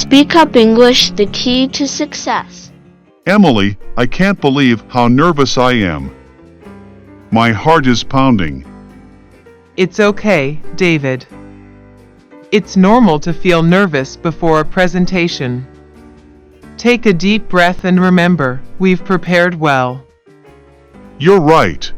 Speak Up English, the key to success. Emily, I can't believe how nervous I am. My heart is pounding. It's okay, David. It's normal to feel nervous before a presentation. Take a deep breath and remember, we've prepared well. You're right.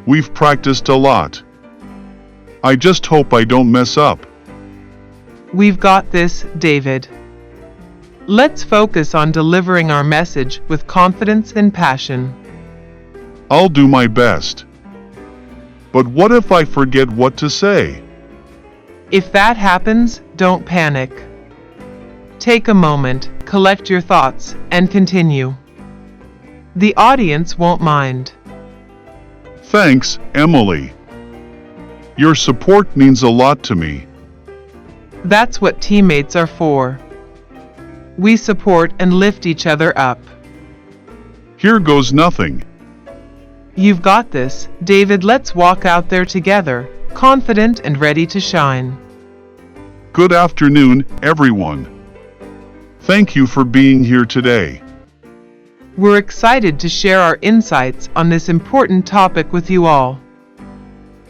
We've practiced a lot. I just hope I don't mess up. We've got this, David. Let's focus on delivering our message with confidence and passion. I'll do my best. But what if I forget what to say? If that happens, don't panic. Take a moment, collect your thoughts, and continue. The audience won't mind. Thanks, Emily. Your support means a lot to me. That's what teammates are for. We support and lift each other up. Here goes nothing. You've got this, David. Let's walk out there together, confident and ready to shine. Good afternoon, everyone. Thank you for being here today. We're excited to share our insights on this important topic with you all.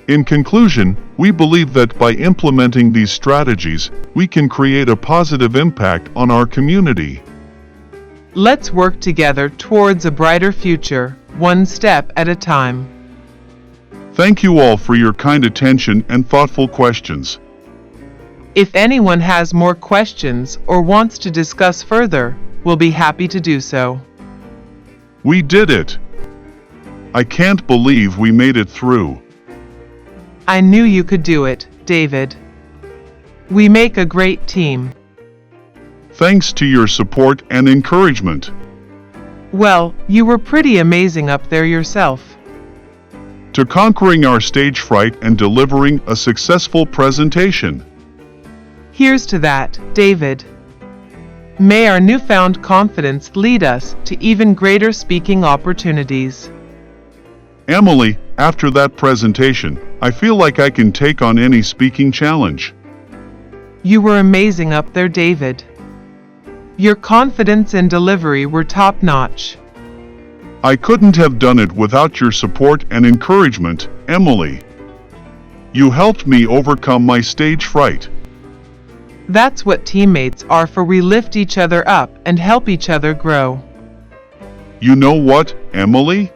In conclusion, we believe that by implementing these strategies, we can create a positive impact on our community. Let's work together towards a brighter future, one step at a time. Thank you all for your kind attention and thoughtful questions. If anyone has more questions or wants to discuss further, we'll be happy to do so. We did it! I can't believe we made it through. I knew you could do it, David. We make a great team. Thanks to your support and encouragement. Well, you were pretty amazing up there yourself. To conquering our stage fright and delivering a successful presentation. Here's to that, David. May our newfound confidence lead us to even greater speaking opportunities. Emily, after that presentation, I feel like I can take on any speaking challenge. You were amazing up there, David. Your confidence and delivery were top-notch. I couldn't have done it without your support and encouragement, Emily. You helped me overcome my stage fright. That's what teammates are for. We lift each other up and help each other grow. You know what, Emily?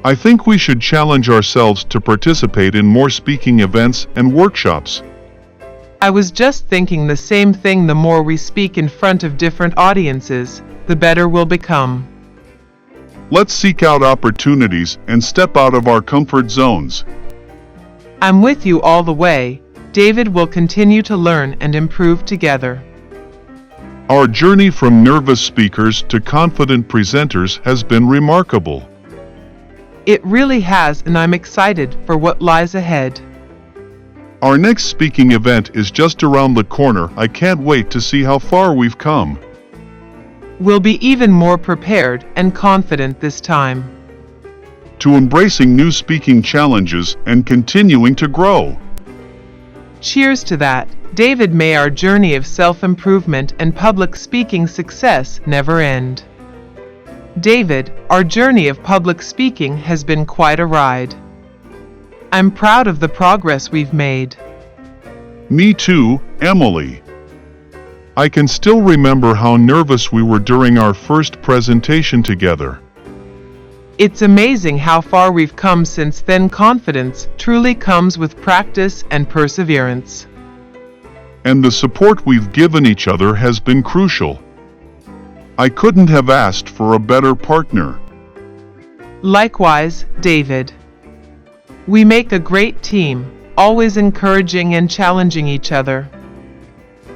I think we should challenge ourselves to participate in more speaking events and workshops. I was just thinking the same thing. The more we speak in front of different audiences, the better we'll become. Let's seek out opportunities and step out of our comfort zones. I'm with you all the way. David will continue to learn and improve together. Our journey from nervous speakers to confident presenters has been remarkable. It really has, and I'm excited for what lies ahead. Our next speaking event is just around the corner. I can't wait to see how far we've come. We'll be even more prepared and confident this time. To embracing new speaking challenges and continuing to grow. Cheers to that, David. May our journey of self-improvement and public speaking success never end. David, our journey of public speaking has been quite a ride. I'm proud of the progress we've made. Me too, Emily. I can still remember how nervous we were during our first presentation together. It's amazing how far we've come since then. Confidence truly comes with practice and perseverance. And the support we've given each other has been crucial. I couldn't have asked for a better partner. Likewise, David. We make a great team, always encouraging and challenging each other.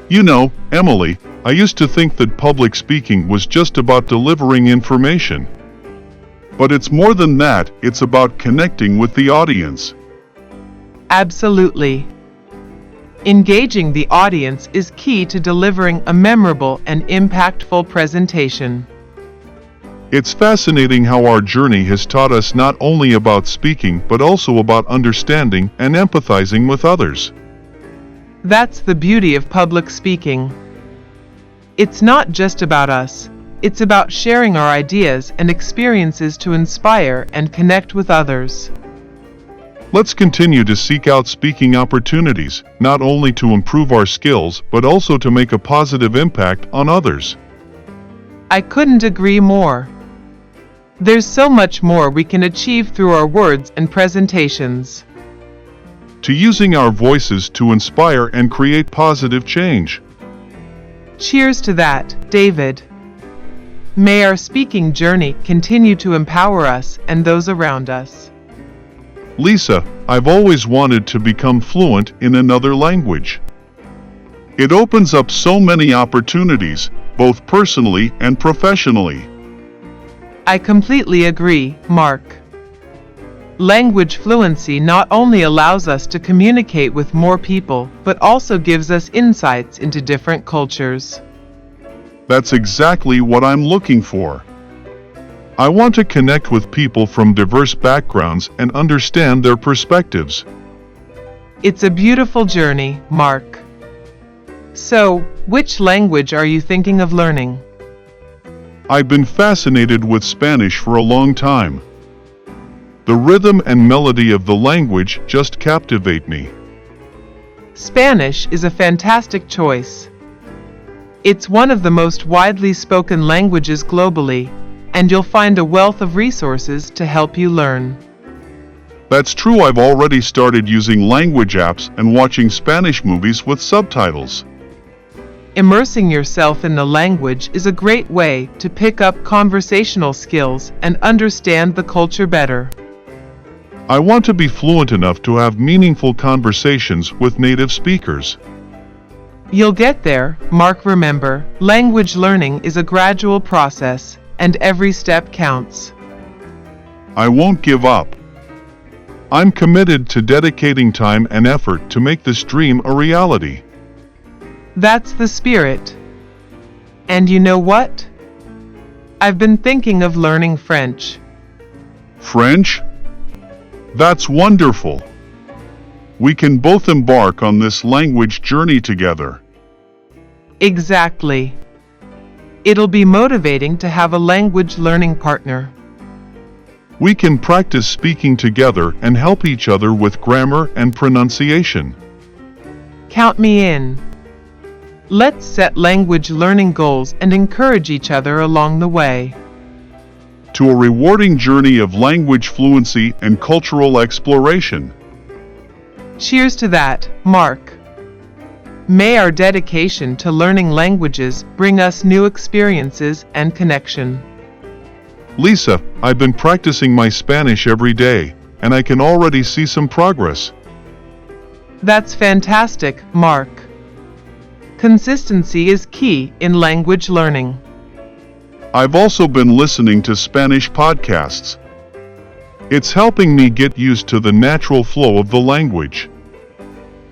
You know, Emily, I used to think that public speaking was just about delivering information. But it's more than that. It's about connecting with the audience. Absolutely. Engaging the audience is key to delivering a memorable and impactful presentation. It's fascinating how our journey has taught us not only about speaking but also about understanding and empathizing with others. That's the beauty of public speaking. It's not just about us. It's about sharing our ideas and experiences to inspire and connect with others. Let's continue to seek out speaking opportunities, not only to improve our skills, but also to make a positive impact on others. I couldn't agree more. There's so much more we can achieve through our words and presentations. To using our voices to inspire and create positive change. Cheers to that, David. May our speaking journey continue to empower us and those around us. Lisa, I've always wanted to become fluent in another language. It opens up so many opportunities, both personally and professionally. I completely agree, Mark. Language fluency not only allows us to communicate with more people, but also gives us insights into different cultures. That's exactly what I'm looking for. I want to connect with people from diverse backgrounds and understand their perspectives. It's a beautiful journey, Mark. So, which language are you thinking of learning? I've been fascinated with Spanish for a long time. The rhythm and melody of the language just captivate me. Spanish is a fantastic choice. It's one of the most widely spoken languages globally, and you'll find a wealth of resources to help you learn. That's true. I've already started using language apps and watching Spanish movies with subtitles. Immersing yourself in the language is a great way to pick up conversational skills and understand the culture better. I want to be fluent enough to have meaningful conversations with native speakers. You'll get there, Mark. Remember, language learning is a gradual process, and every step counts. I won't give up. I'm committed to dedicating time and effort to make this dream a reality. That's the spirit. And you know what? I've been thinking of learning French. French? That's wonderful. We can both embark on this language journey together. Exactly. It'll be motivating to have a language learning partner. We can practice speaking together and help each other with grammar and pronunciation. Count me in. Let's set language learning goals and encourage each other along the way. To a rewarding journey of language fluency and cultural exploration. Cheers to that, Mark. May our dedication to learning languages bring us new experiences and connection. Lisa, I've been practicing my Spanish every day, and I can already see some progress. That's fantastic, Mark. Consistency is key in language learning. I've also been listening to Spanish podcasts. It's helping me get used to the natural flow of the language.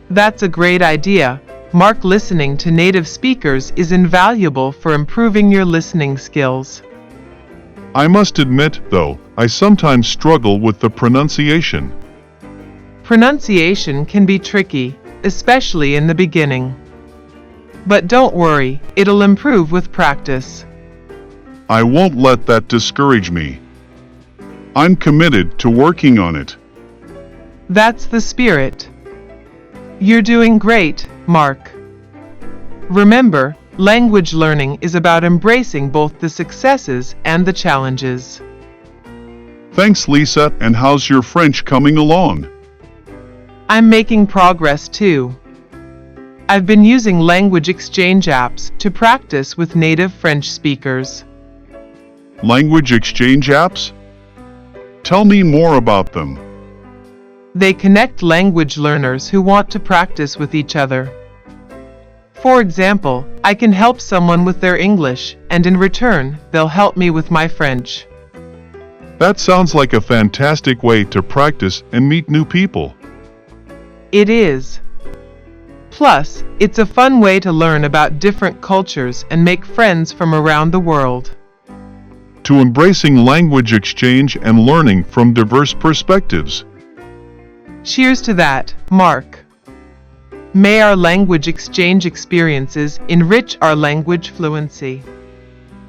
That's a great idea, Mark. Listening to native speakers is invaluable for improving your listening skills. I must admit, though, I sometimes struggle with the pronunciation. Pronunciation can be tricky, especially in the beginning. But don't worry, it'll improve with practice. I won't let that discourage me. I'm committed to working on it. That's the spirit. You're doing great, Mark. Remember, language learning is about embracing both the successes and the challenges. Thanks, Lisa, and how's your French coming along? I'm making progress too. I've been using language exchange apps to practice with native French speakers. Language exchange apps? Tell me more about them. They connect language learners who want to practice with each other. For example, I can help someone with their English, and in return, they'll help me with my French. That sounds like a fantastic way to practice and meet new people. It is. Plus, it's a fun way to learn about different cultures and make friends from around the world. To embracing language exchange and learning from diverse perspectives. Cheers to that, Mark. May our language exchange experiences enrich our language fluency.